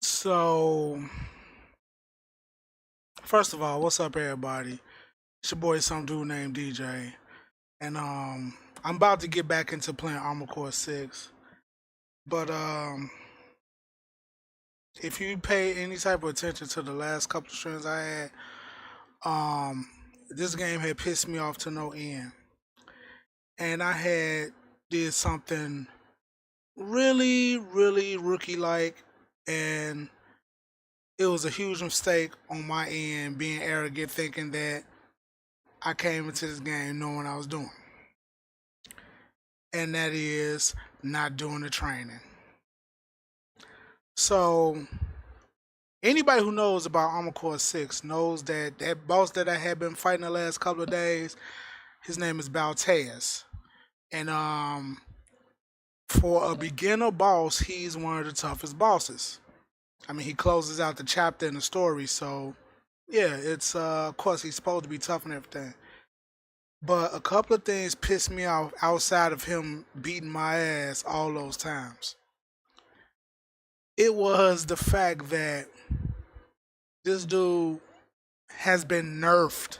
So, first of all, what's up, everybody? It's your boy, some dude named DJ, and I'm about to get back into playing Armored Core 6. But if you pay any type of attention to the last couple of streams I had, um, this game had pissed me off to no end, and I had did something really rookie like, and it was a huge mistake on my end, being arrogant, thinking that I came into this game knowing what I was doing, and that is not doing the training. So anybody who knows about Armor Core 6 knows that that boss that I had been fighting the last couple of days, his name is Balteus. And for a beginner boss, he's one of the toughest bosses. I mean, he closes out the chapter in the story, so yeah, it's of course he's supposed to be tough and everything. But a couple of things pissed me off outside of him beating my ass all those times. It was the fact that this dude has been nerfed.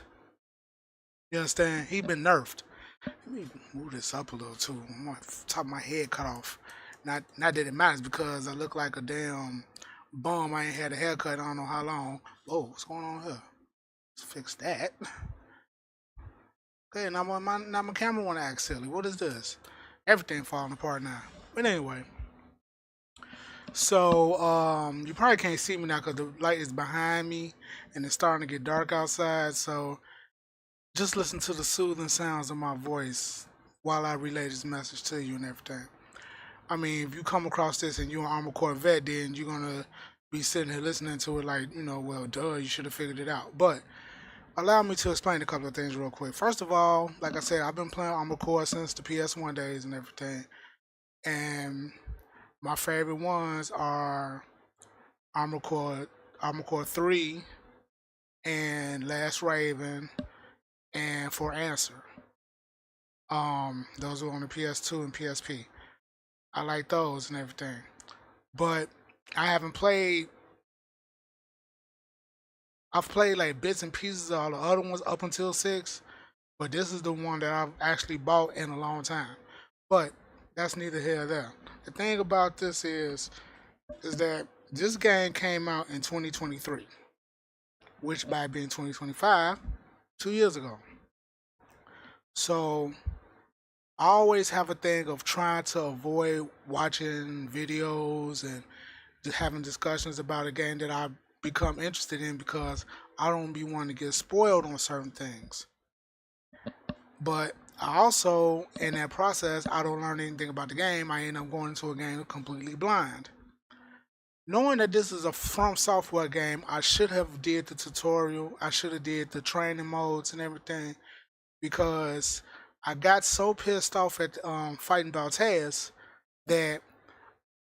You understand? He been nerfed. Let me move this up a little too. My top of my head cut off. Not that it matters because I look like a damn bum. I ain't had a haircut in I don't know how long. Whoa, what's going on here? Let's fix that. Okay, now my camera wanna act silly. What is this? Everything falling apart now. But anyway, so you probably can't see me now because the light is behind me and it's starting to get dark outside. So just listen to the soothing sounds of my voice while I relay this message to you and everything. I mean, if you come across this and you're an Armored Core vet, then you're gonna be sitting here listening to it like, well, duh, you should have figured it out. But allow me to explain a couple of things real quick. First of all, like I said, I've been playing Armored Core since the PS1 days and everything, and my favorite ones are Armored Core, Armored Core 3, and Last Raven, and For Answer. Those were on the PS2 and PSP. I like those and everything. But I haven't played. I've played like bits and pieces of all the other ones up until 6, but this is the one that I've actually bought in a long time. But that's neither here nor there. The thing about this is that this game came out in 2023, which by being 2025, 2 years ago. So I always have a thing of trying to avoid watching videos and just having discussions about a game that I become interested in because I don't be wanting to get spoiled on certain things. But I also, in that process, I don't learn anything about the game. I end up going into a game completely blind. Knowing that this is a From Software game, I should have did the tutorial. I should have did the training modes and everything because I got so pissed off at fighting Baltaz that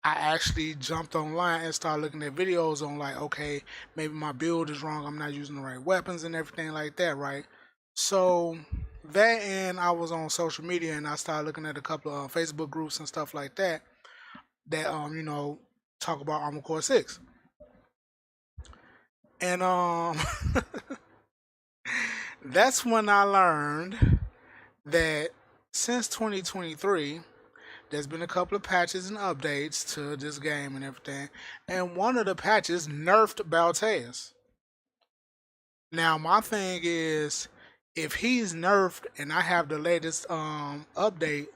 I actually jumped online and started looking at videos on like, okay, maybe my build is wrong. I'm not using the right weapons and everything like that, right? So that, and I was on social media and I started looking at a couple of Facebook groups and stuff like that that talk about Armored Core 6. And that's when I learned that since 2023 there's been a couple of patches and updates to this game and everything, and one of the patches nerfed Balteus. Now my thing is, if he's nerfed and I have the latest update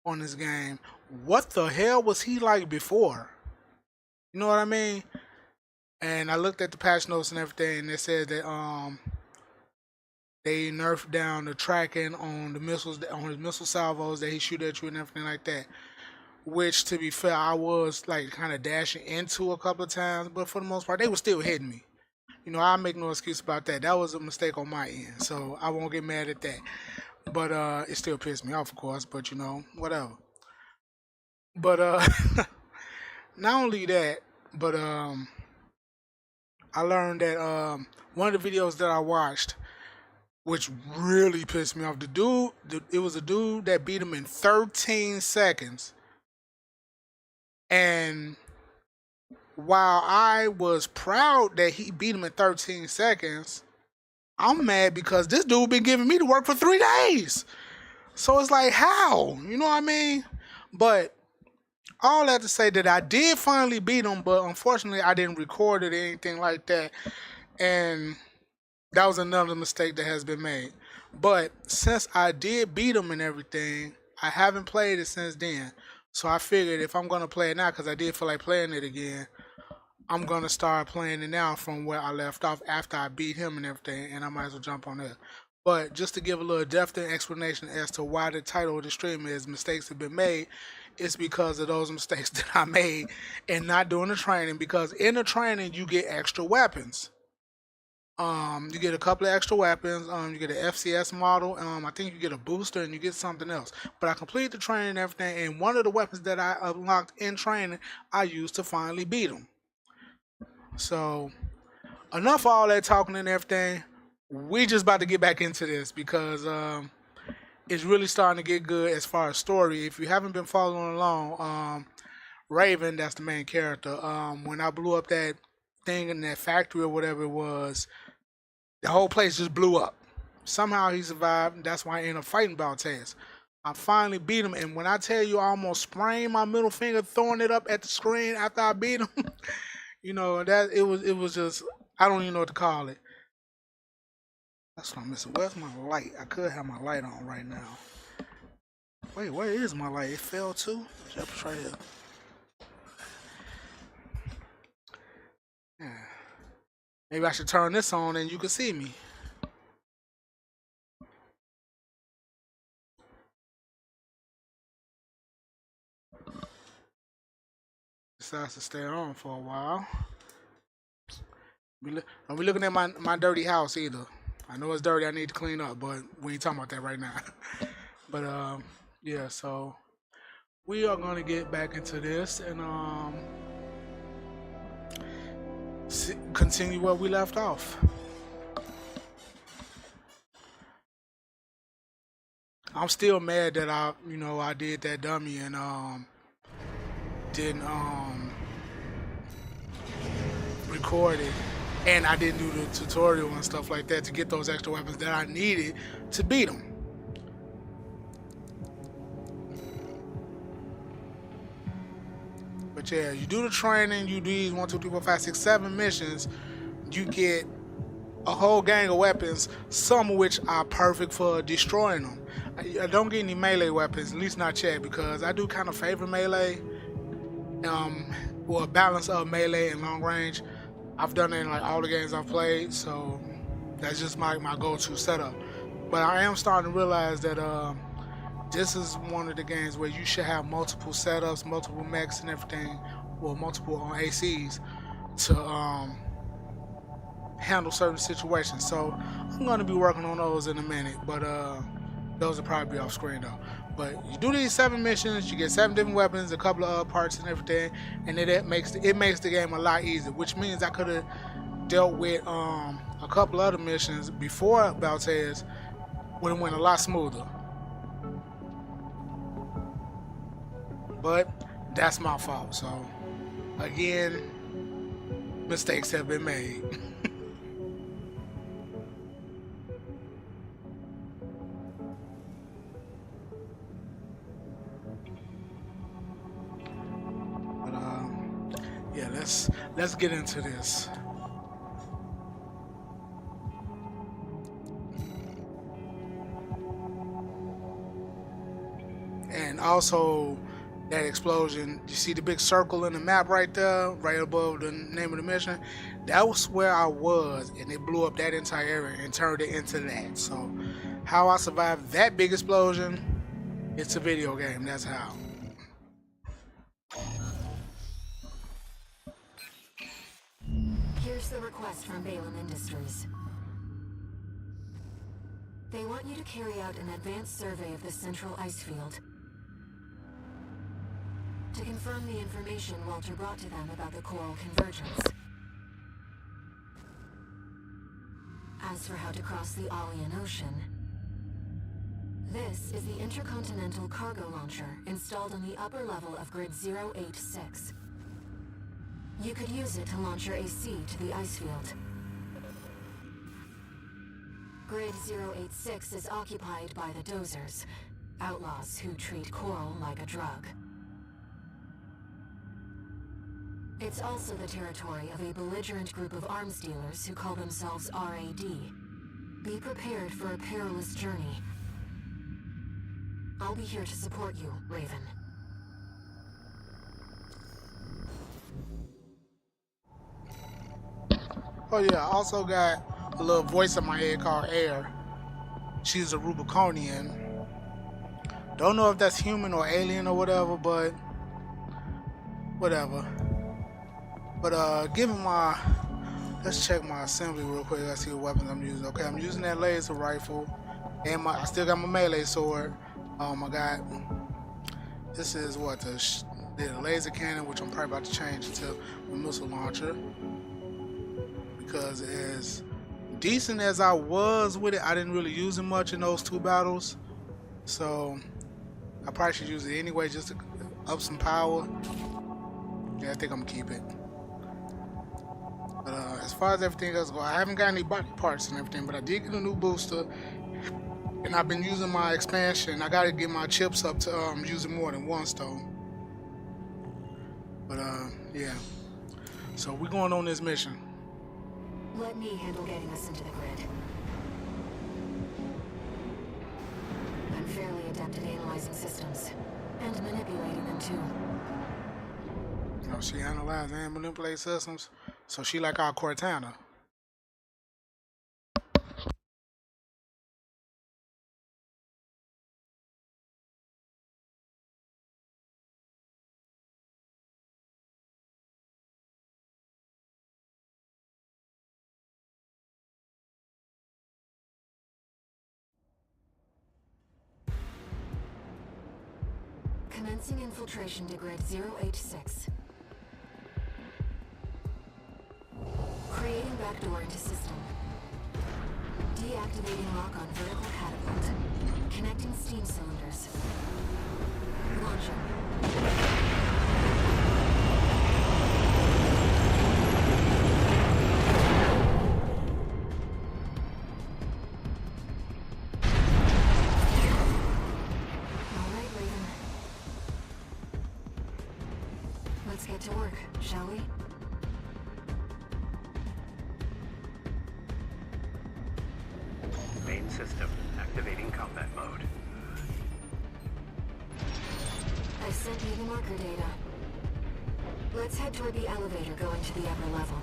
on this game, what the hell was he like before? You know what I mean? And I looked at the patch notes and everything, and it said that they nerfed down the tracking on the missiles, on his missile salvos that he shoot at you and everything like that. Which, to be fair, I was like kind of dashing into a couple of times, but for the most part, they were still hitting me. I make no excuse about that. That was a mistake on my end, so I won't get mad at that. But it still pissed me off, of course. But whatever. But not only that, But I learned that one of the videos that I watched, which really pissed me off, it was a dude that beat him in 13 seconds. And while I was proud that he beat him in 13 seconds, I'm mad because this dude been giving me to work for 3 days. So it's like, how? You know what I mean? But all that to say that I did finally beat him, but unfortunately I didn't record it or anything like that. And that was another mistake that has been made. But since I did beat him and everything, I haven't played it since then. So I figured if I'm going to play it now, because I did feel like playing it again, I'm going to start playing it now from where I left off after I beat him and everything, and I might as well jump on it. But just to give a little depth and explanation as to why the title of the stream is Mistakes Have Been Made, it's because of those mistakes that I made in not doing the training, because in the training you get extra weapons. You get a couple of extra weapons. You get an FCS model. I think you get a booster and you get something else. But I completed the training and everything, and one of the weapons that I unlocked in training, I used to finally beat him. So enough of all that talking and everything. We just about to get back into this because it's really starting to get good as far as story. If you haven't been following along, Raven, that's the main character. When I blew up that thing in that factory or whatever it was, the whole place just blew up. Somehow he survived, and that's why I ended up fighting Baltaz. I finally beat him, and when I tell you I almost sprained my middle finger throwing it up at the screen after I beat him, you know, that it was just, I don't even know what to call it. That's what I'm missing. Where's my light? I could have my light on right now. Wait, where is my light? It fell too? Yep, it's right here. Yeah. Maybe I should turn this on and you can see me. Decides to stay on for a while. Don't be looking at my dirty house either. I know it's dirty. I need to clean up, but we ain't talking about that right now. But yeah. So we are gonna get back into this and continue where we left off. I'm still mad that I did that dummy and didn't record it, and I didn't do the tutorial and stuff like that to get those extra weapons that I needed to beat them. But yeah, you do the training, you do these 1, 2, 3, 4, 5, 6, 7 missions, you get a whole gang of weapons, some of which are perfect for destroying them. I don't get any melee weapons, at least not yet, because I do kind of favor melee, or a balance of melee and long range. I've done it in like all the games I've played, so that's just my go-to setup. But I am starting to realize that this is one of the games where you should have multiple setups, multiple mechs and everything, or multiple ACs to handle certain situations. So I'm going to be working on those in a minute, but those will probably be off screen though. But you do these 7 missions, you get 7 different weapons, a couple of parts and everything, and it makes the game a lot easier. Which means I could have dealt with a couple other missions before Baltaz would have went a lot smoother. But that's my fault. So again, mistakes have been made. Yeah, let's get into this. And also that explosion, you see the big circle in the map right there, right above the name of the mission? That was where I was, and it blew up that entire area and turned it into that. So how I survived that big explosion, it's a video game, that's how. Here's the request from Balaam Industries. They want you to carry out an advanced survey of the central ice field. to confirm the information Walter brought to them about the coral convergence. As for how to cross the Alian Ocean, this is the intercontinental cargo launcher installed on the upper level of Grid 086. You could use it to launch your AC to the ice field. Grid 086 is occupied by the Dozers, outlaws who treat coral like a drug. It's also the territory of a belligerent group of arms dealers who call themselves RAD. Be prepared for a perilous journey. I'll be here to support you, Raven. Oh yeah, I also got a little voice in my head called Air. She's a Rubiconian. Don't know if that's human or alien or whatever, but whatever. But given my, let's check my assembly real quick. Let's see what weapons I'm using. Okay, I'm using that laser rifle, and I still got my melee sword. I got, this is what, the laser cannon, which I'm probably about to change to a missile launcher. Because as decent as I was with it, I didn't really use it much in those two battles. So I probably should use it anyway just to up some power. Yeah, I think I'm gonna keep it. But as far as everything else goes, I haven't got any body parts and everything, but I did get a new booster. And I've been using my expansion. I gotta get my chips up to using more than once though. But yeah. So we're going on this mission. Let me handle getting us into the grid. I'm fairly adept at analyzing systems, and manipulating them too. Oh, she analyzes and manipulates systems. So she like our Cortana. Commencing infiltration to Grid 086. Creating backdoor into system. Deactivating lock on vertical catapult. Connecting steam cylinders. Launching. Let's get to work, shall we? Main system activating combat mode. I've sent you the marker data. Let's head toward the elevator going to the upper level.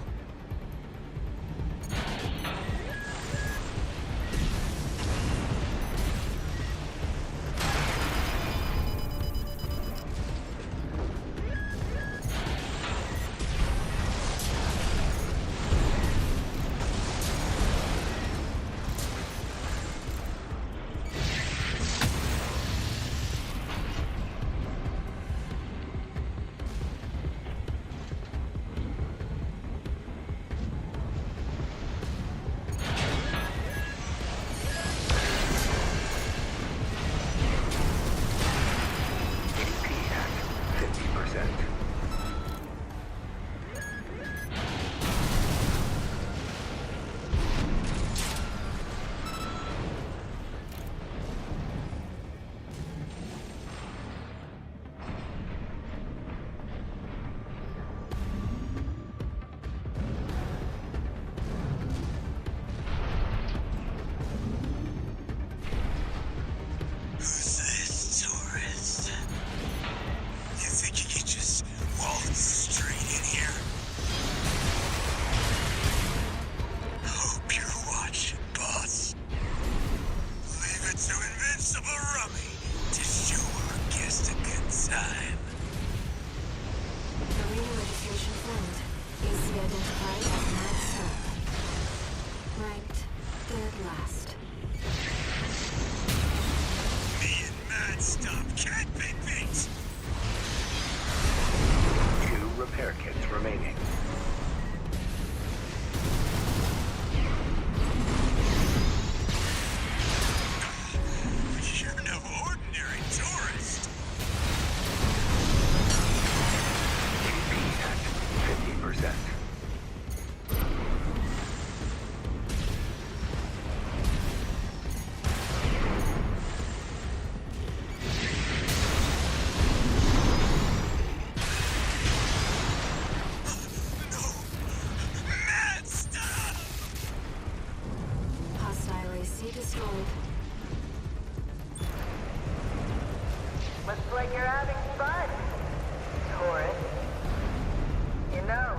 know.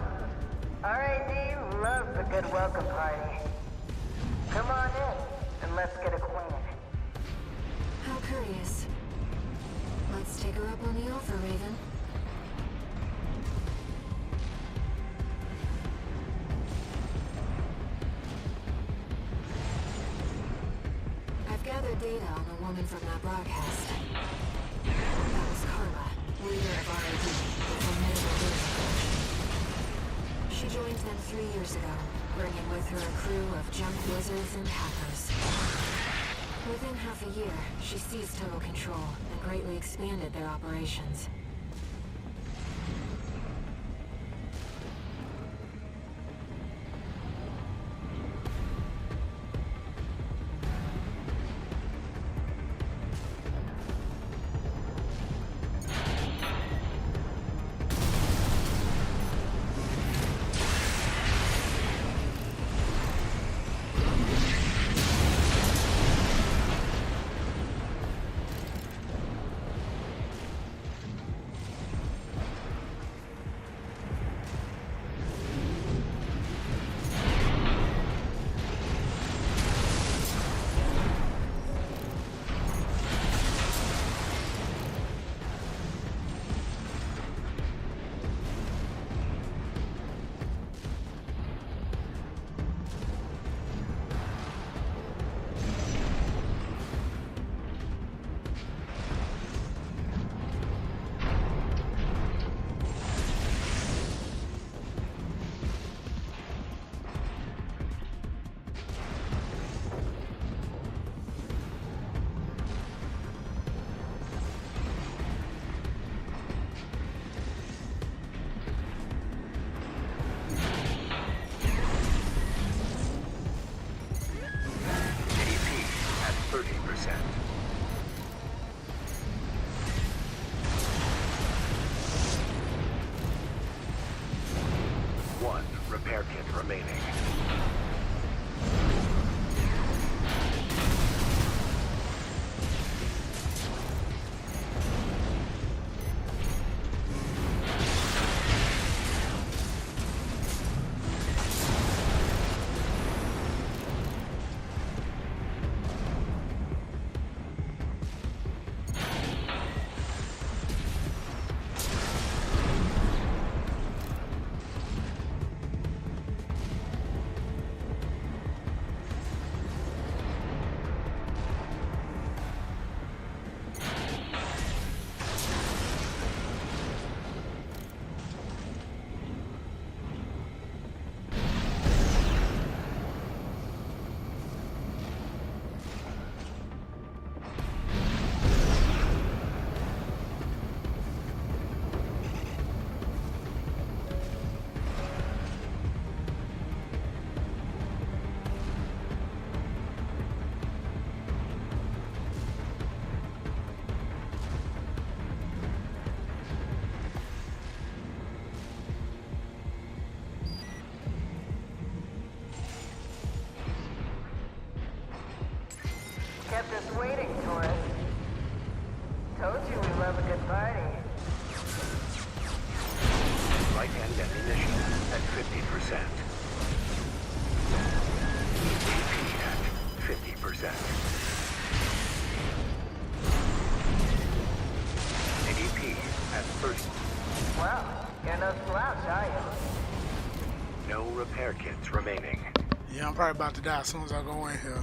RAD loves a good welcome party. Come on in, and let's get acquainted. How curious. Let's take her up on the offer, Raven. I've gathered data on the woman from that broadcast. That was Carla, leader of RAD, the formidable Ghost Coach. She joined them 3 years ago, bringing with her a crew of junk wizards and hackers. Within half a year, she seized total control and greatly expanded their operations. Repair kit remaining. Kept us waiting, Taurus. Told you we love a good party. Light and ammunition at 50%. AP at 50%. ADP at 30. Well, you're no slouch, are you? No repair kits remaining. Yeah, I'm probably about to die as soon as I go in here.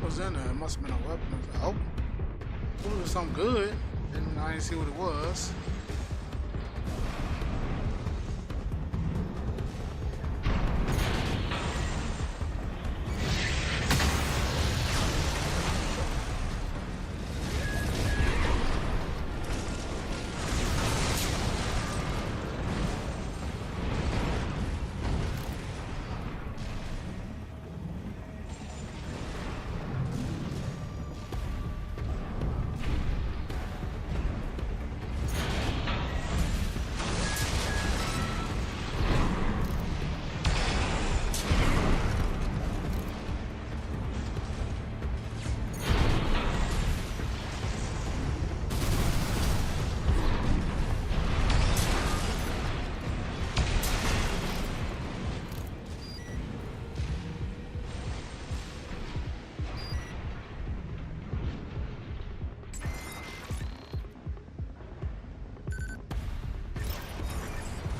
Was in there? It must have been a weapon. Oh, it was something good. Didn't I didn't see what it was.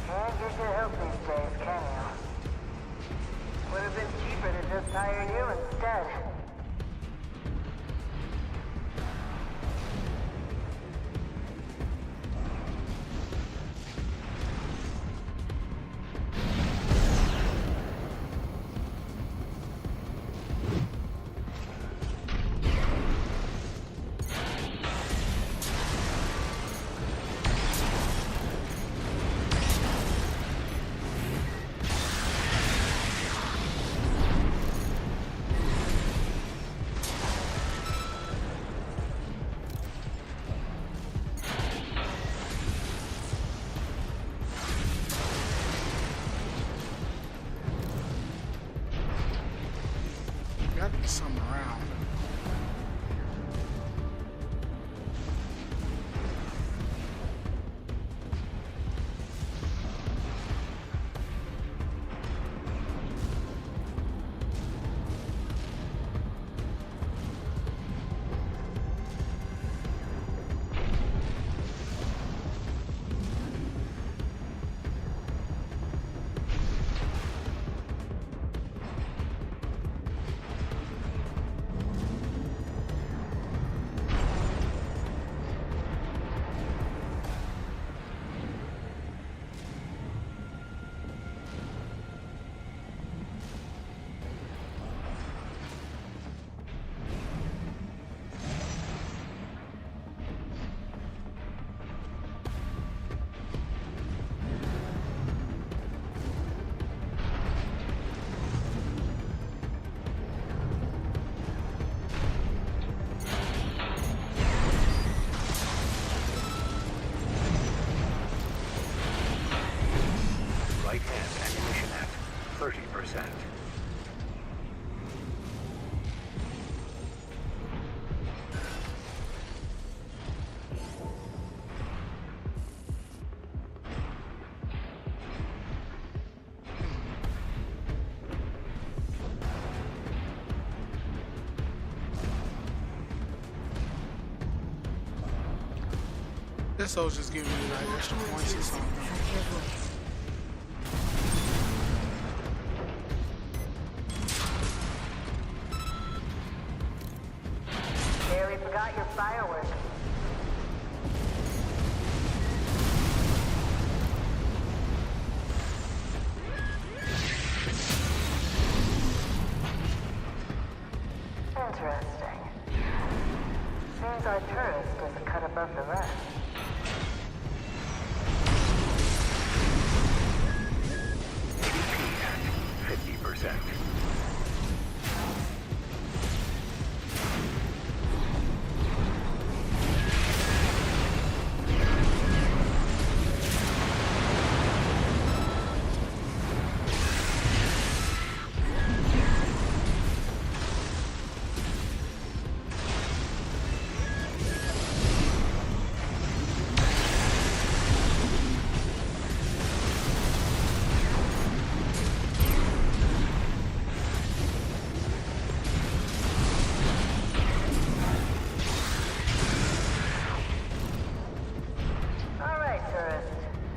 Can't get your help these days, can you? Would have been cheaper to just hire you instead. Got to be something around. Right hand ammunition at 30%. This soldier's giving me like extra points or something. Your voice. Barely forgot your fireworks. Interesting. Seems our tourist is a cut above the rest. ADP at 50%.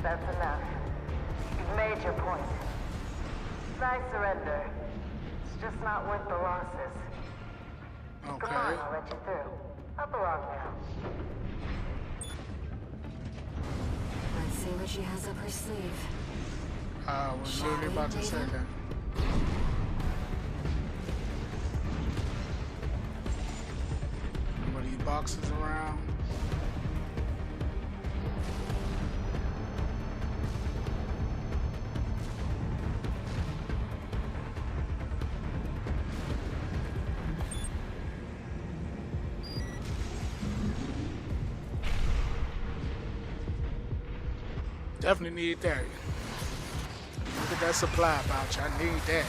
That's enough. You've made your point. I surrender. It's just not worth the losses. Come on, Okay. I'll let you through. Up along now. what she has up her sleeve. I was literally about to say that. What these boxes around? Definitely need that. Look at that supply pouch. I need that.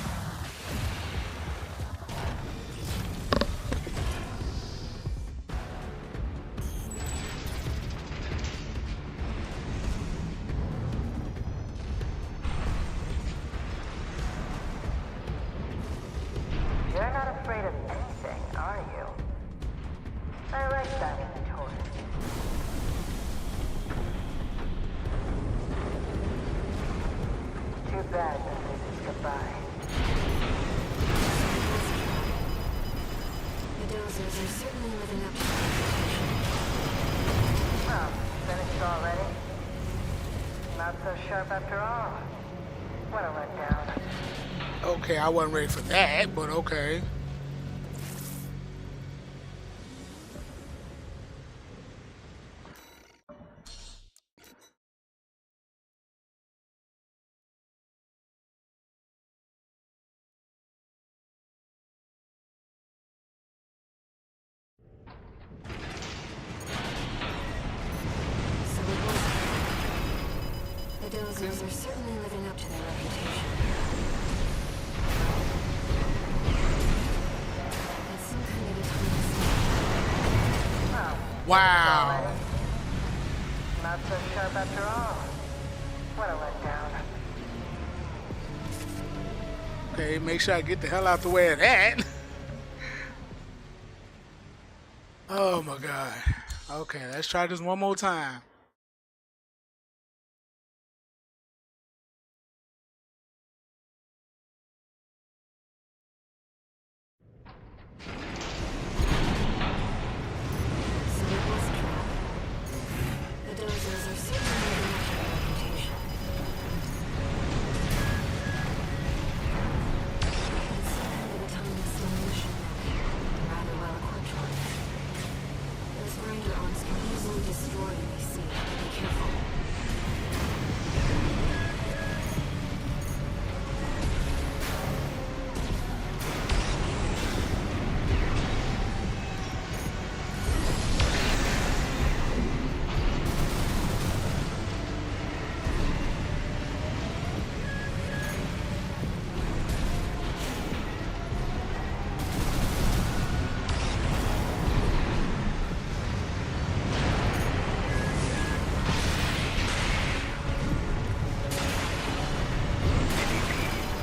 You're not afraid of anything, are you? I like that inventory. Too bad that this is goodbye. The dozers are certainly living up to their reputation. Oh, finished already? Not so sharp after all. What a letdown. Okay, I wasn't ready for that, but okay. So it was. The dozers are certainly living up to their reputation. It's some kind of a time slip. Oh, Wow. not so sharp after all. What a letdown. Okay, make sure I get the hell out the way of that. Oh my god. Okay, let's try this one more time. So it was a trap. The dozers are certainly living up to their reputation. It's some kind of a timeless demolition method, a rather well-equipped one. Those grinder arms can easily destroy what they see. Be careful.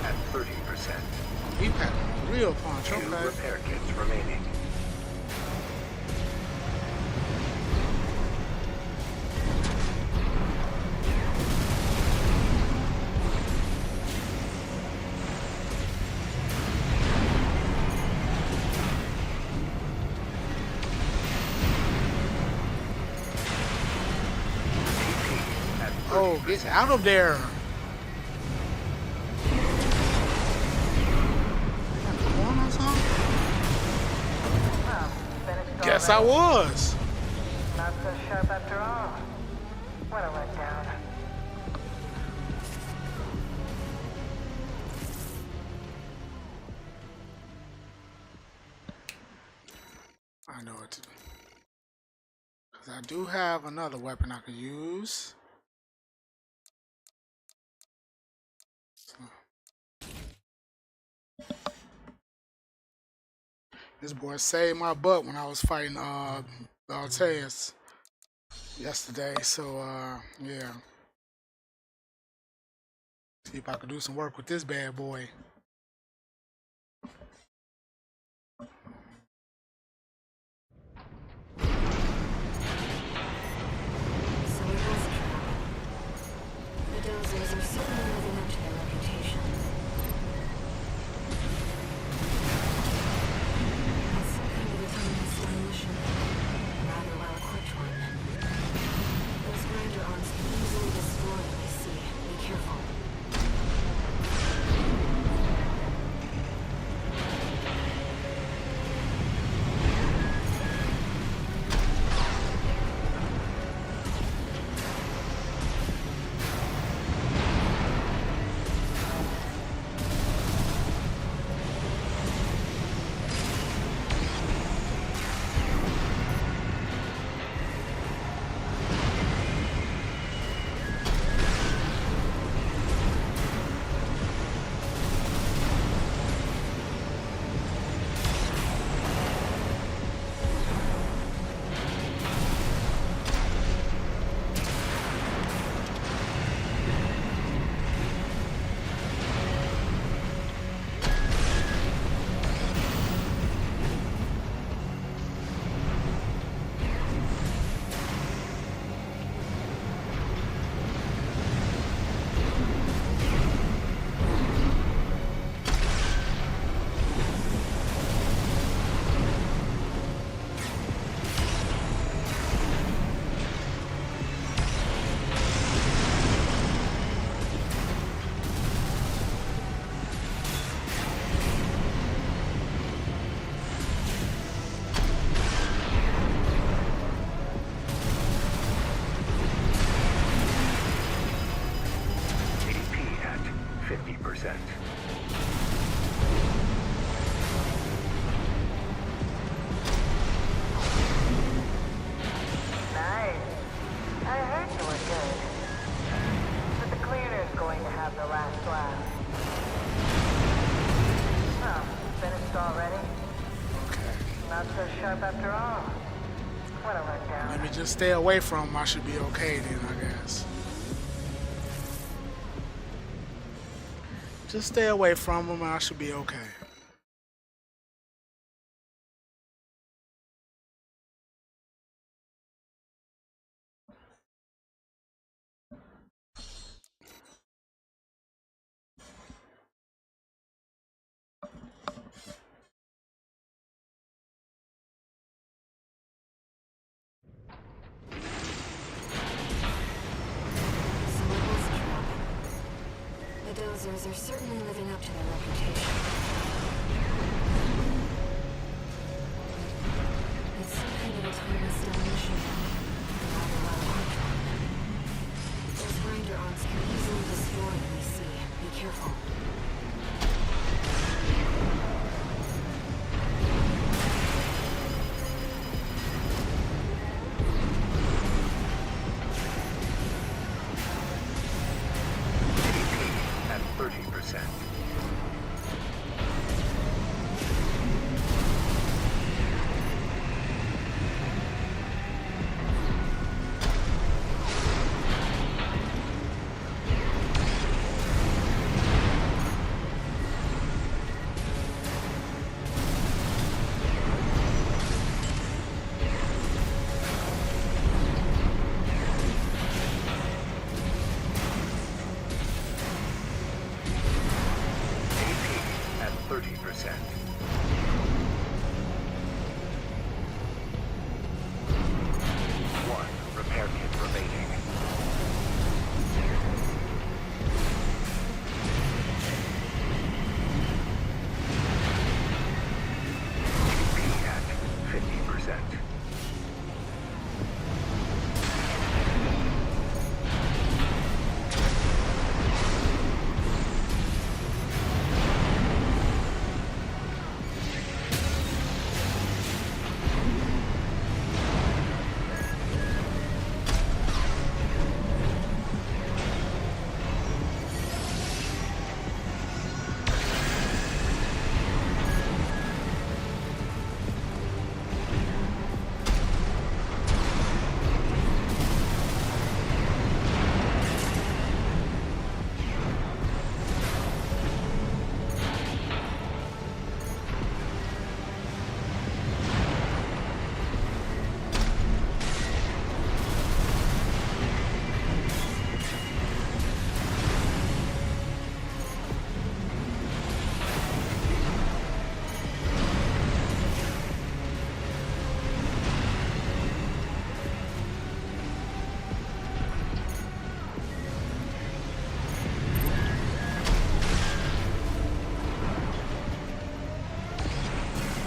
At 30%. He packed a real punch, 2 okay. repair kits remaining. At 30%. Oh, get out of there. Corn or something? Oh, finished Guess I already? was. Not so sharp after all. What a letdown. I know what to do. 'Cause I do have another weapon I could use. So. This boy saved my butt when I was fighting Altez yesterday. So yeah. See if I could do some work with this bad boy. So it was a trap. The dozers are certainly living up to their reputation. It's some kind of a timeless demolition method, a rather well-equipped one. Those grinder arms can easily destroy 50%. Nice. I heard you were good. But the cleaner's going to have the last laugh. Oh, finished already? Okay. Not so sharp after all. What a letdown. Let me just stay away from him. I should be okay then, I guess. Just stay away from him and I should be okay. So it was a trap. The Dozers are certainly living up to their reputation. It's some kind of autonomous demolition. Rather well controlled. Those grinder arms can easily destroy what we see. Be careful. AP at 30%. AP at 30%. One repair kit remaining. AP at 50%.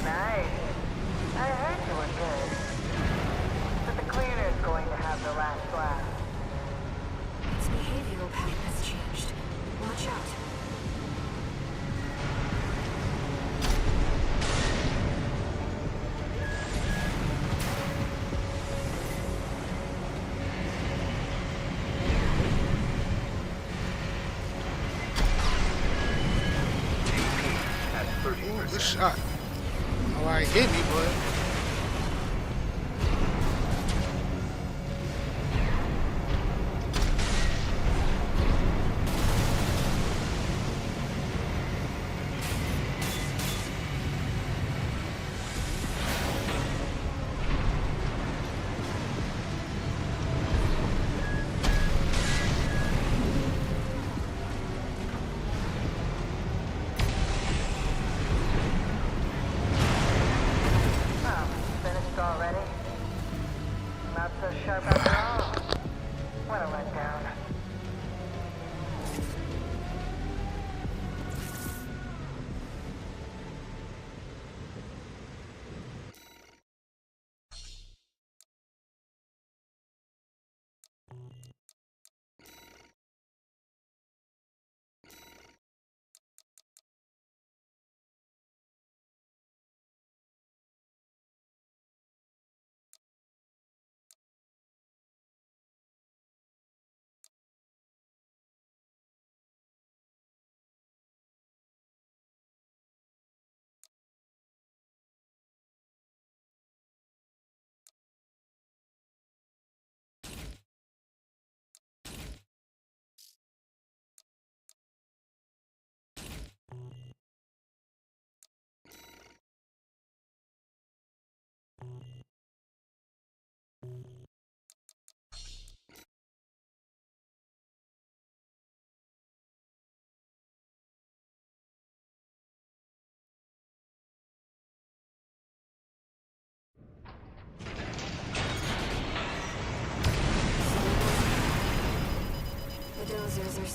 Nice. I heard you were good. But the cleaner's going to have the last laugh. Its behavioral pattern has changed. Watch out. AP at Ooh, 30%. good shot. I don't know why it hit me, but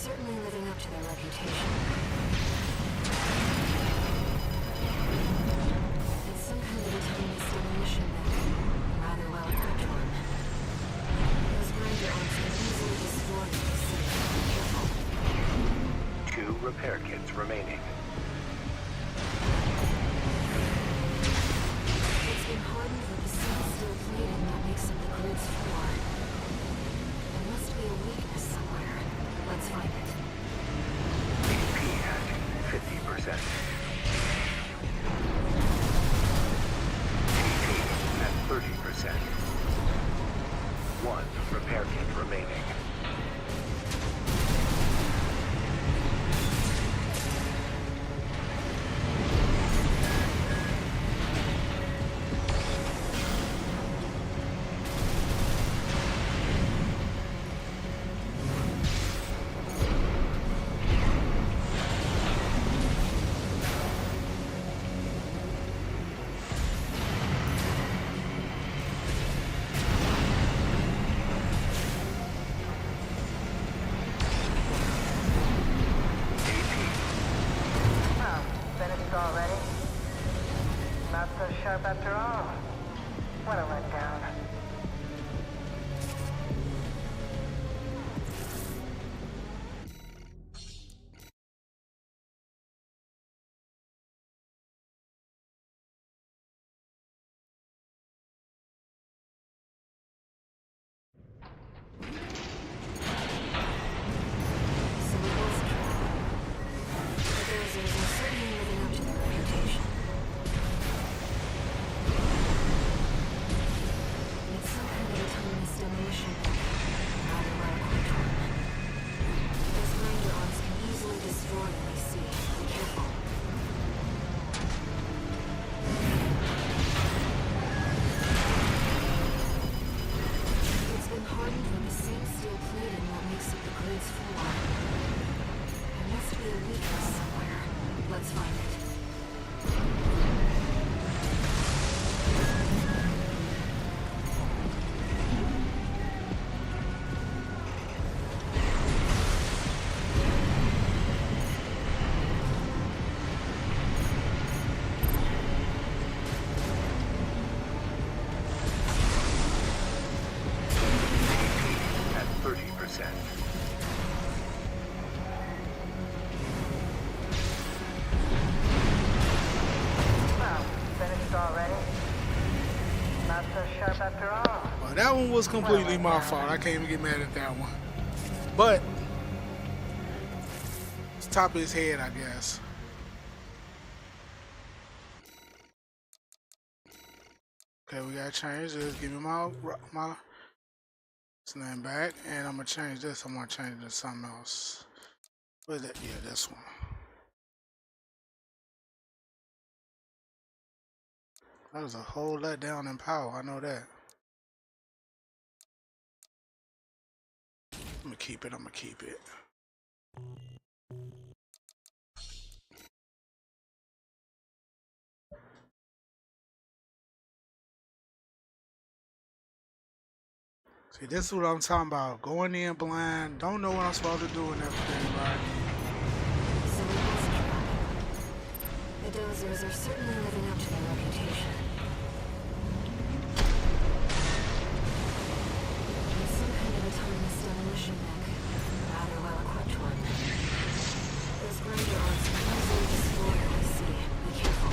certainly living up to their reputation. It's some kind of autonomous demolition mech. Rather well equipped one. Those grinder arms can easily destroy the city. Be careful. 2 repair kits remaining. It's been hardened with the same steel plating that makes up the grid's floor. There must be a weakness somewhere. Let's find it. AP at 50%. TP at 30%. 1 repair kit remaining. Oh, finished already? Not so sharp after all. What a letdown. So it was a trap. The Dozers are certainly living up to their reputation. It's some kind of autonomous demolition mech. Rather well equipped one. Those grinder arms can easily destroy what they see. Be careful. It's been hardened with the same steel plating that makes up the grid's floor. There must be a weakness somewhere. Let's find it. TP at 30%. Well, finished already? Not so sharp after all. Well, that one was completely my fault. I can't even get mad at that one. But it's top of his head, I guess. Okay, we gotta change this. Give me my name back, and I'm gonna change this. I'm gonna change it to something else. What is that? Yeah, this one. That was a whole letdown in power. I know that. I'm gonna keep it. I'm gonna keep it. See, this is what I'm talking about. Going in blind, don't know what I'm supposed to do and everything, right? So it was a trap. The Dozers are certainly living up to their reputation. It's some kind of autonomous demolition mech. Rather well equipped one. Those grinder arms can easily destroy what they see. Be careful.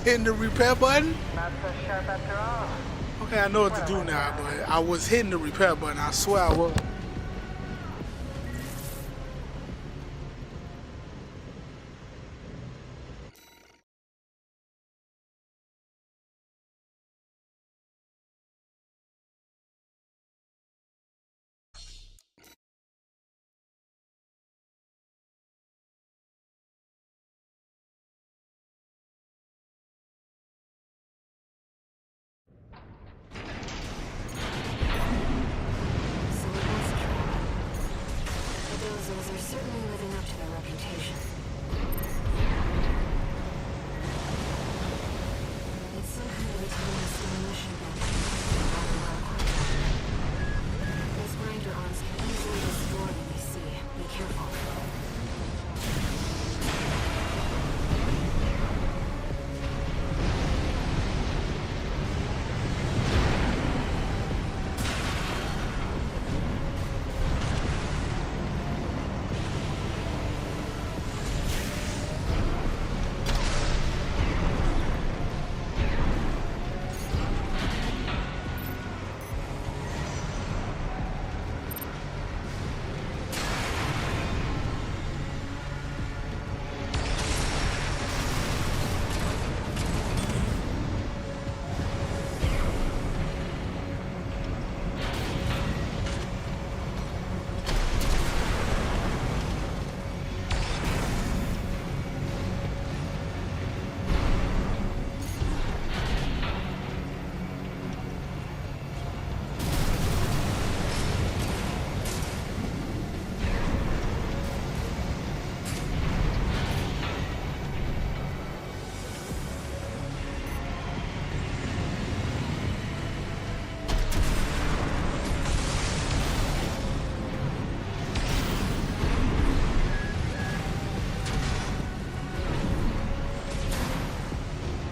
hitting the repair button? Not so sharp after all. Okay, I know what to do now, but I was hitting the repair button. I swear I was. So it was true. The Dozos are certainly living up to their reputation. It's some kind of autonomous demolition method. Those grinder arms can easily destroy what they see. Be careful.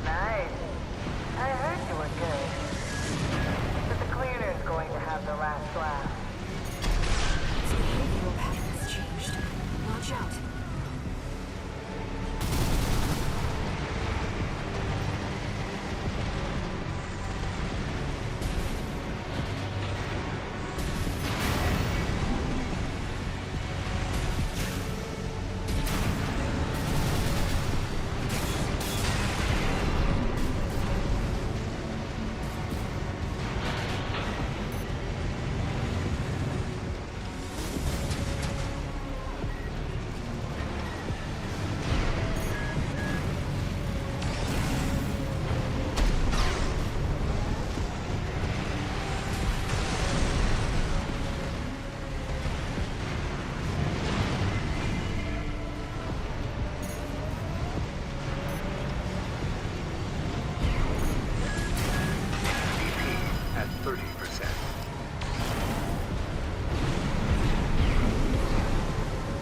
Nice. I heard you were good. But the cleaner's going to have the last laugh. Its behavioral pattern has changed. Watch out. BP at 30%.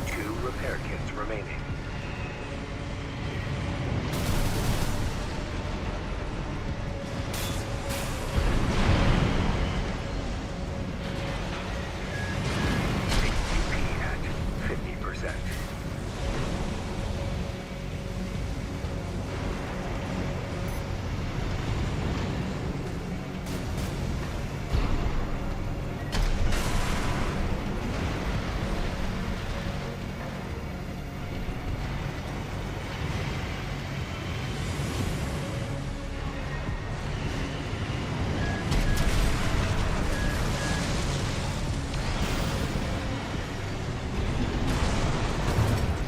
2 repair kits remaining. BP at 50%.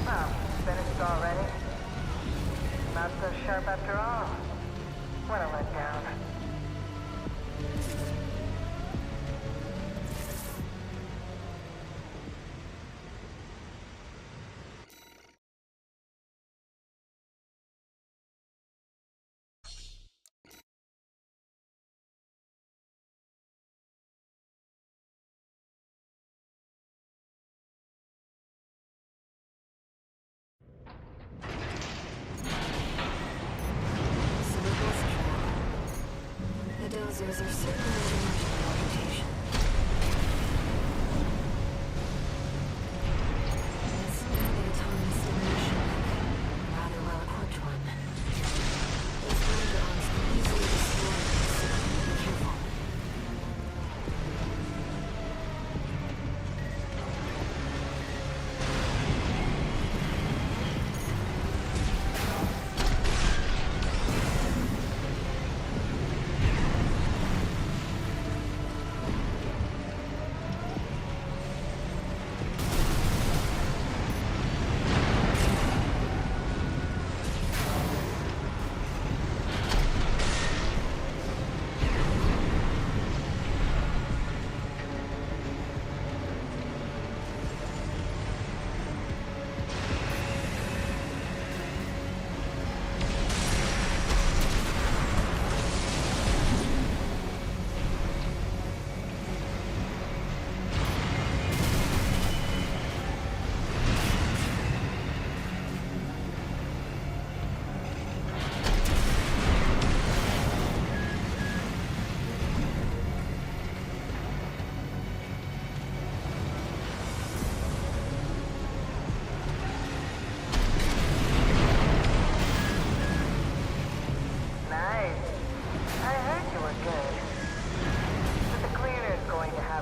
Oh, finished already? Not so sharp after all. What a letdown. So it was true. The Dozers are certainly living up to their reputation. It's some kind of autonomous demolition method. Rather well equipped one. Those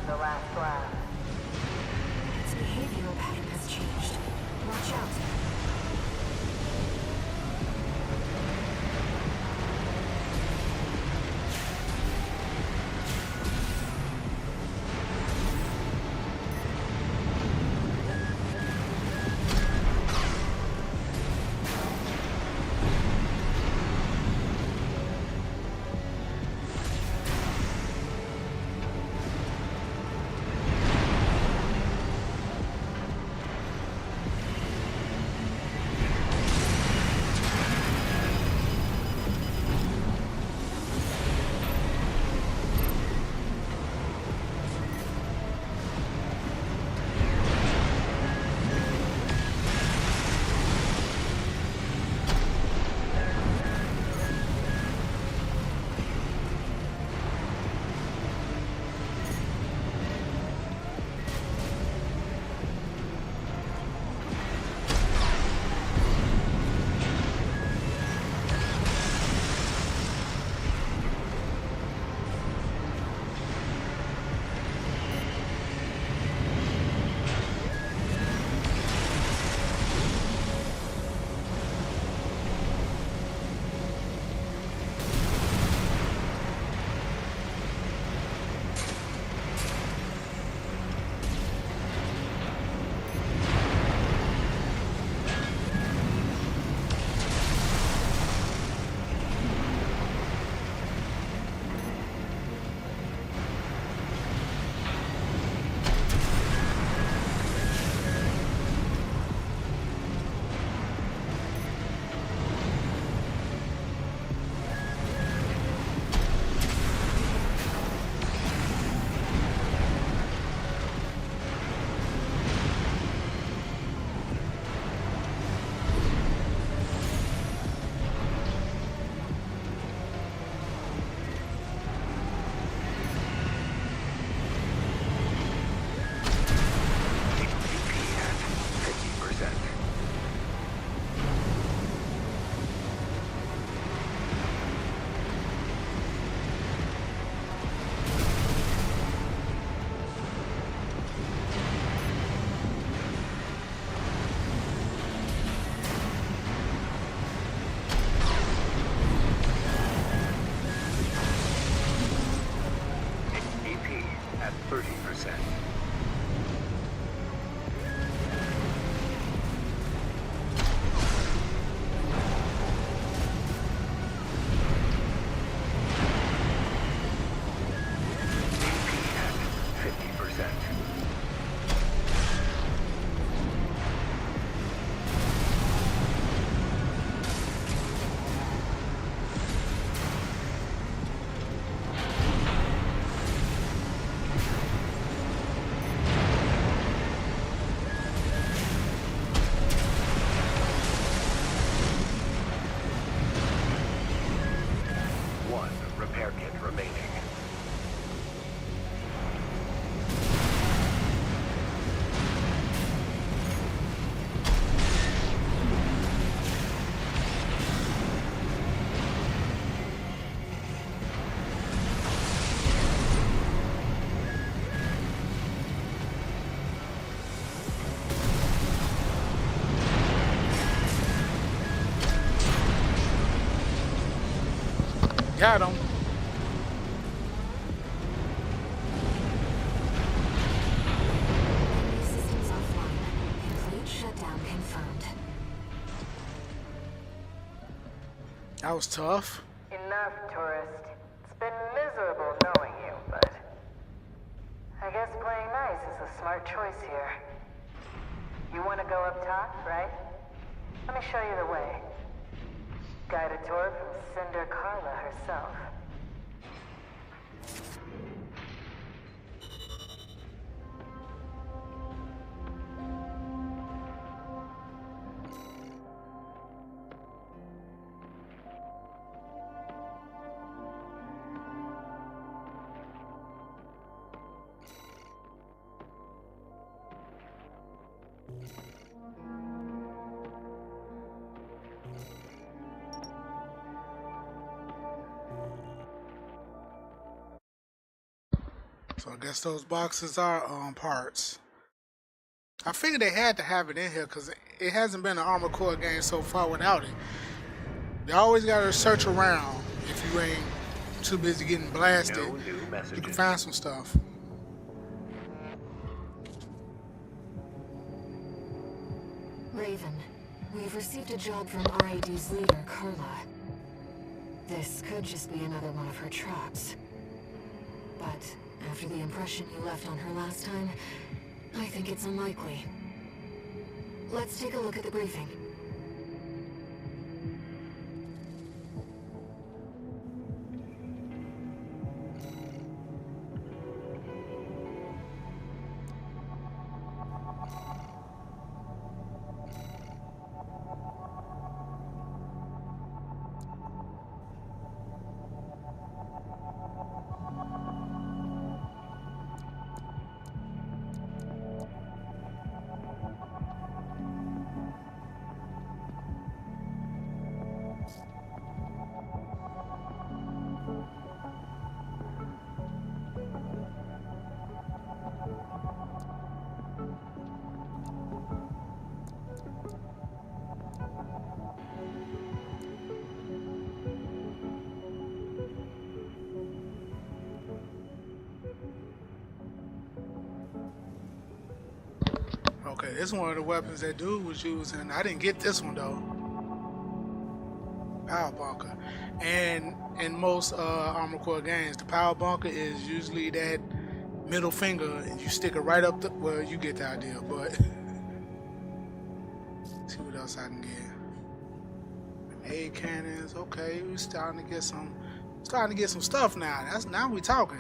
the last laugh. Its behavioral pattern has changed. Watch out. at 30%. AP at 50%. One repair kit remaining. Got him. Enemy systems offline. Complete shutdown confirmed. That was tough. Enough, tourist. It's been miserable knowing you, but I guess playing nice is a smart choice here. You want to go up top, right? Let me show you the way. Guided tour from Cinder Carla herself. So I guess those boxes are parts. I figured they had to have it in here because it hasn't been an Armored Core game so far without it. You always gotta search around if you ain't too busy getting blasted. No new You can messages. find some stuff. Raven, we've received a job from RAD's leader, Carla. This could just be another one of her traps. But after the impression you left on her last time, I think it's unlikely. Let's take a look at the briefing. Okay, this is one of the weapons that dude was using. I didn't get this one though. Power bunker. And in most Armored Core games, the power bunker is usually that middle finger, and you stick it right up the. Well, you get the idea, but see what else I can get. Grenade cannons. Okay, we're starting to get some stuff now. Now we talking.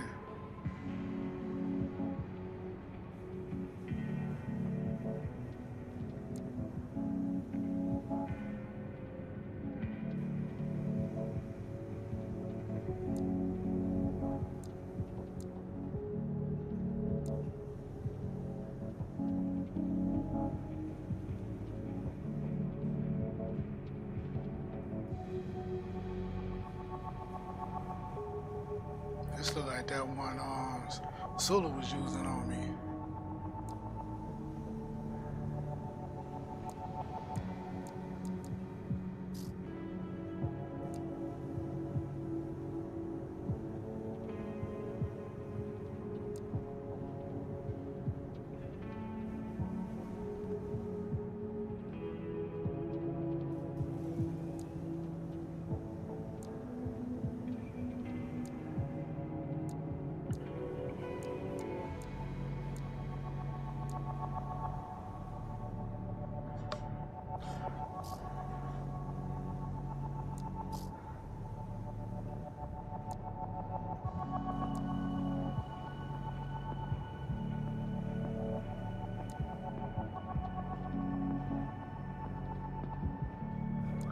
This look like that one Sula was using on me.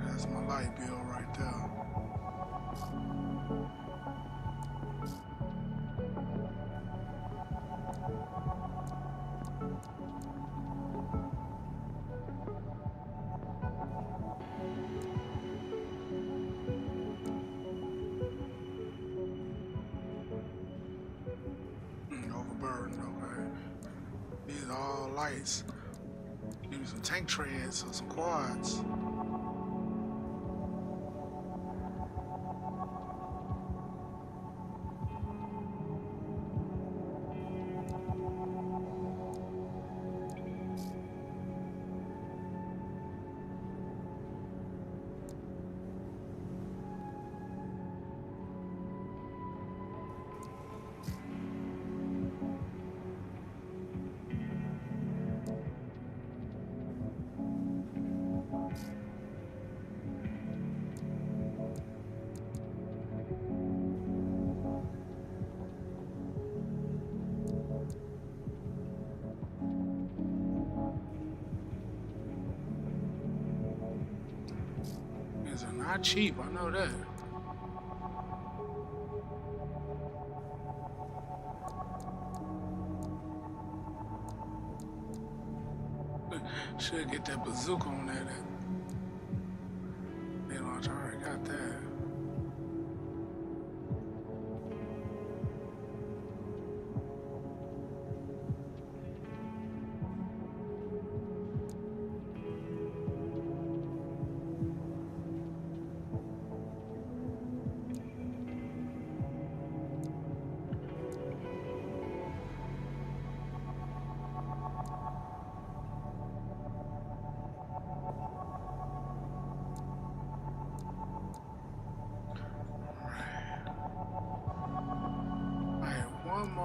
That's my light bill right there. Overburdened, okay. These are all lights. Give me some tank treads or some quads. These are not cheap, I know that. Should get that bazooka on there. They launch, already got that.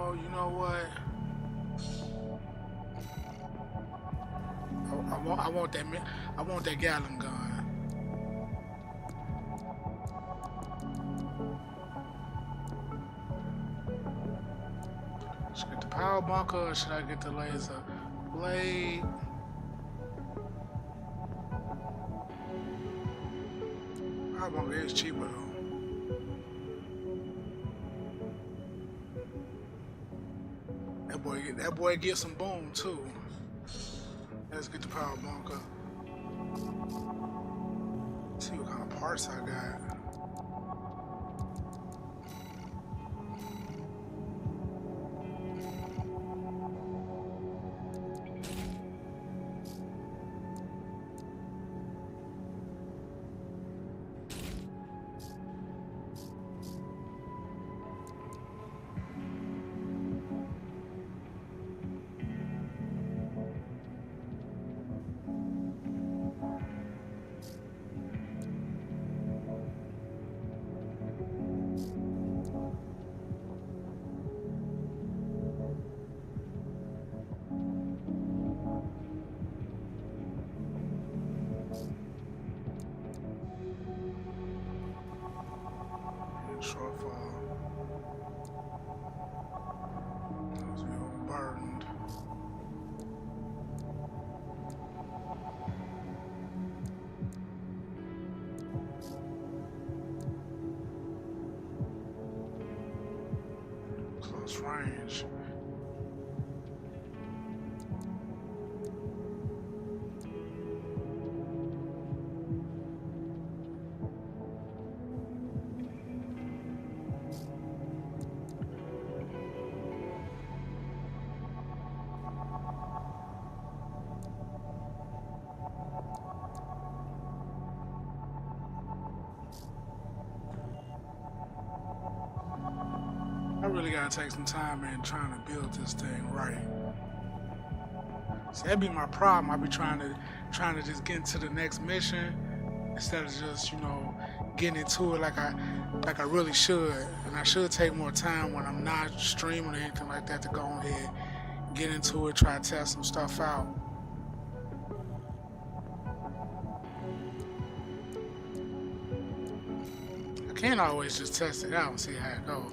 Oh, you know what? I want that. I want that Gallon gun. Should I get the power bunker or should I get the laser blade? Power bunker is cheaper though. That boy gets some boom too. Let's get the power bunker. See what kind of parts I got. Shortfall. Those be overburdened. Close range. I really gotta take some time in trying to build this thing right. See, that'd be my problem. I be trying to just get into the next mission instead of just, you know, getting into it like I really should. And I should take more time when I'm not streaming or anything like that to go ahead, get into it, try to test some stuff out. I can't always just test it out and see how it goes.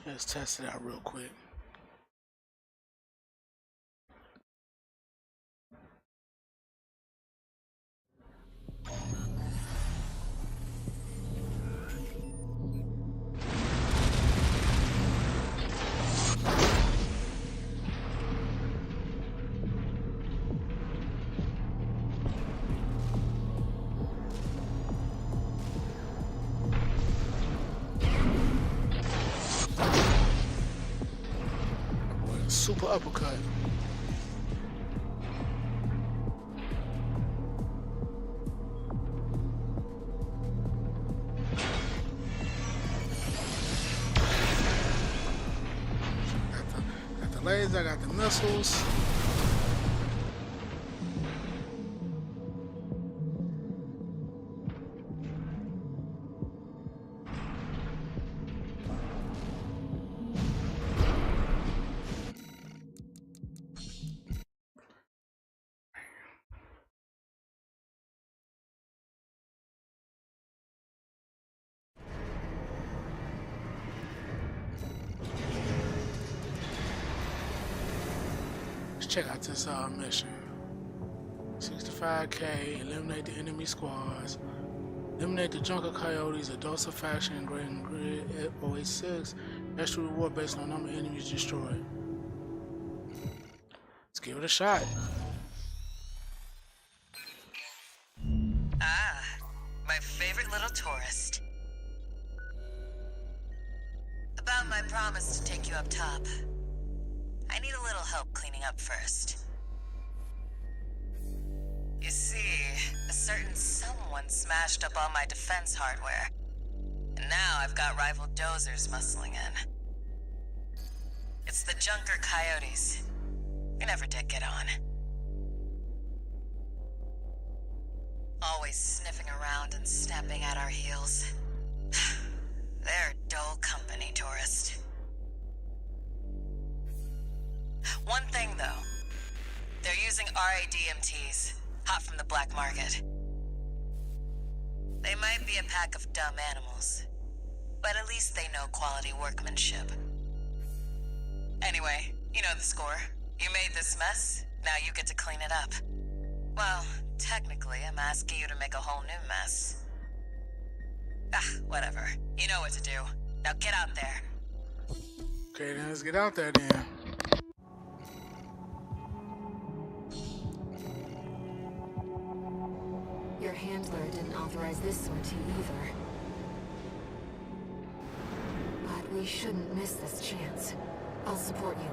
Let's test it out real quick. Super uppercut. Got the laser, I got the missiles. Check out this mission. 65K, eliminate the enemy squads. Eliminate the Junker Coyotes, a Dosa faction, and Grid 086. Extra reward based on number of enemies destroyed. Let's give it a shot. Ah, my favorite little tourist. About my promise to take you up top. I need a little help cleaning up first. You see, a certain someone smashed up all my defense hardware. And now I've got rival dozers muscling in. It's the Junker Coyotes. We never did get on. Always sniffing around and snapping at our heels. They're RADMTs, hot from the black market. They might be a pack of dumb animals, but at least they know quality workmanship. Anyway, you know the score. You made this mess, now you get to clean it up. Well, technically, I'm asking you to make a whole new mess. Ah, whatever. You know what to do. Now get out there. Okay, then let's get out there then. Your handler didn't authorize this sortie either. But we shouldn't miss this chance. I'll support you.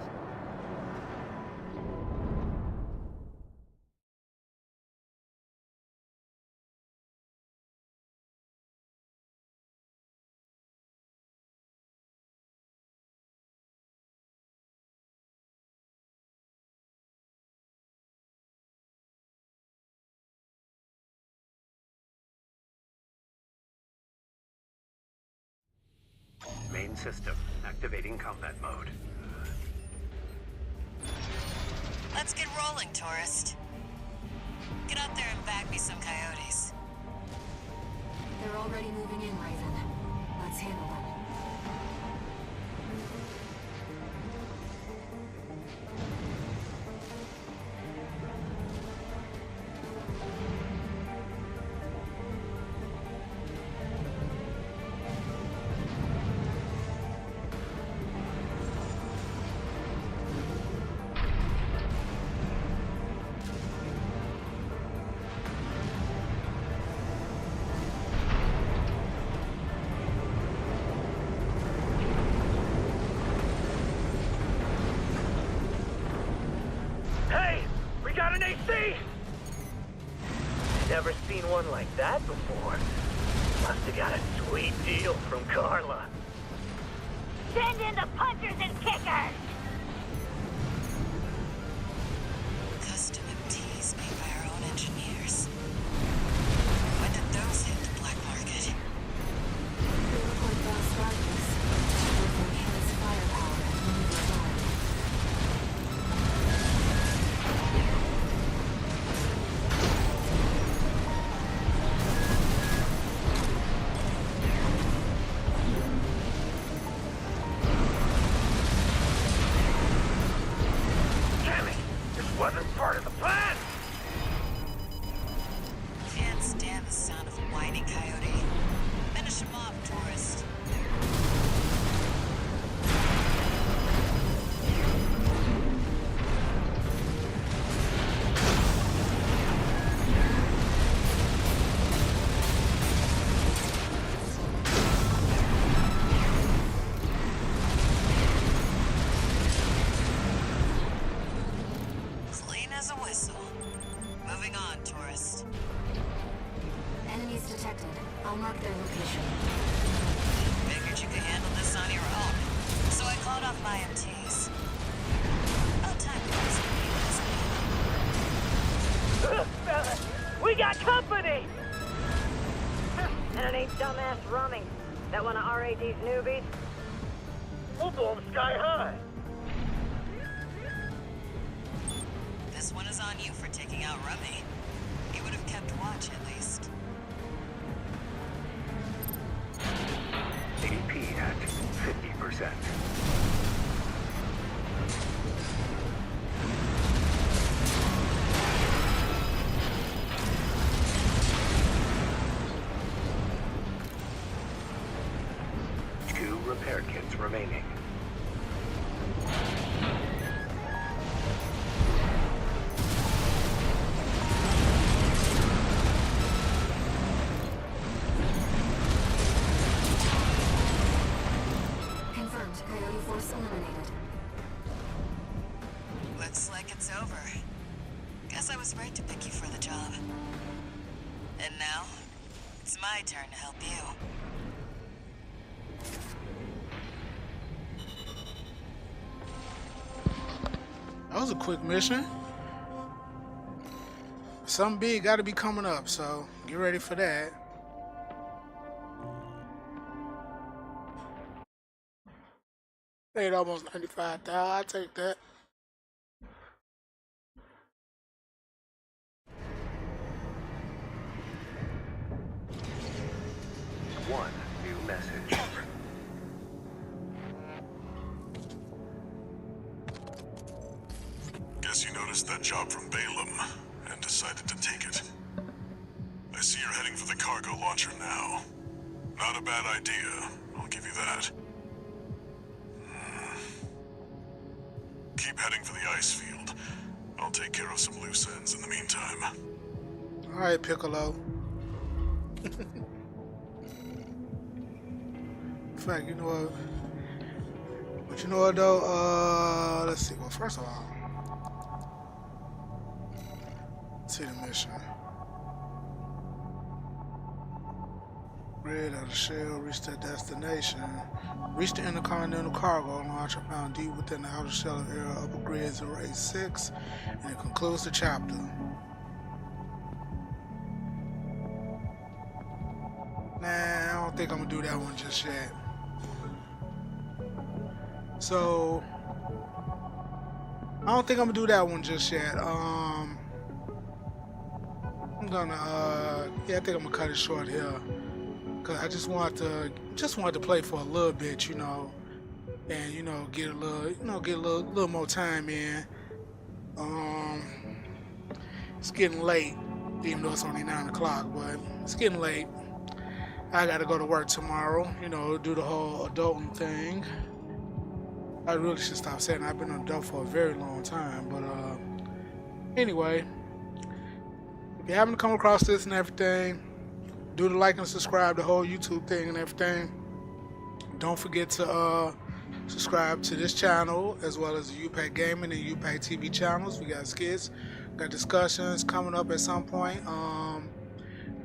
Main system activating combat mode. Let's get rolling, tourist. Get out there and bag me some coyotes. They're already moving in, Raven. Let's handle them. Hey! We got an AC! Never seen one like that before. Must have got a sweet deal from Carla. Send in the punchers and kickers! Custom MTs made by our own engineers. When did those hit the black market? They look like Bell Spartans, with enhanced firepower and maneuverability. Damn it! This wasn't part of the plan! Can't stand the sound of a whining coyote. Finish him off, tourist. Clean as a whistle. Moving on, tourist. Enemies detected. I'll mark their location. Figured you could handle this on your own, so I called off my MTs. About time to do something. We got company! And it ain't dumbass Rummy. That one of RAD's newbies? We'll blow them sky high! This one is on you for taking out Rummy. You would have kept watch at least. AP at 50%. Two repair kits remaining. Confirmed. Coyote Force eliminated. Looks like it's over. Guess I was right to pick you for the job. And now, it's my turn to help you. That was a quick mission. Something big got to be coming up, so get ready for that. Paid almost 95,000. I'll take that. noticed that job from Balaam and decided to take it. I see you're heading for the cargo launcher now. Not a bad idea, I'll give you that. Keep heading for the ice field. I'll take care of some loose ends in the meantime. Alright, Piccolo. In fact, you know what? But you know what though? Let's see. Well, first of all, let's see the mission. Red of the shell, reach their destination. Reach the intercontinental cargo launcher found deep within the outer shell of area Upper Grid 086, and it concludes the chapter. Nah, I don't think I'm gonna do that one just yet. So I don't think I'm gonna do that one just yet. I'm gonna yeah, I think I'm gonna cut it short here. Cause I just wanted to play for a little bit, you know, and you know get a little more time in. It's getting late, even though it's only 9 o'clock, but it's getting late. I gotta go to work tomorrow, you know, do the whole adulting thing. I really should stop saying I've been an adult for a very long time, but anyway, if you haven't come across this and everything, do the like and subscribe, the whole YouTube thing and everything. Don't forget to subscribe to this channel as well as the UPAC Gaming and UPAC TV channels. We got skits, got discussions coming up at some point.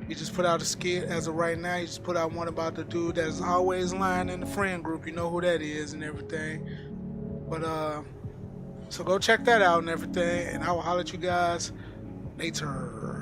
You just put out a skit as of right now. You just put out one about the dude that's always lying in the friend group. You know who that is and everything. But so go check that out and everything, and I will holler at you guys later.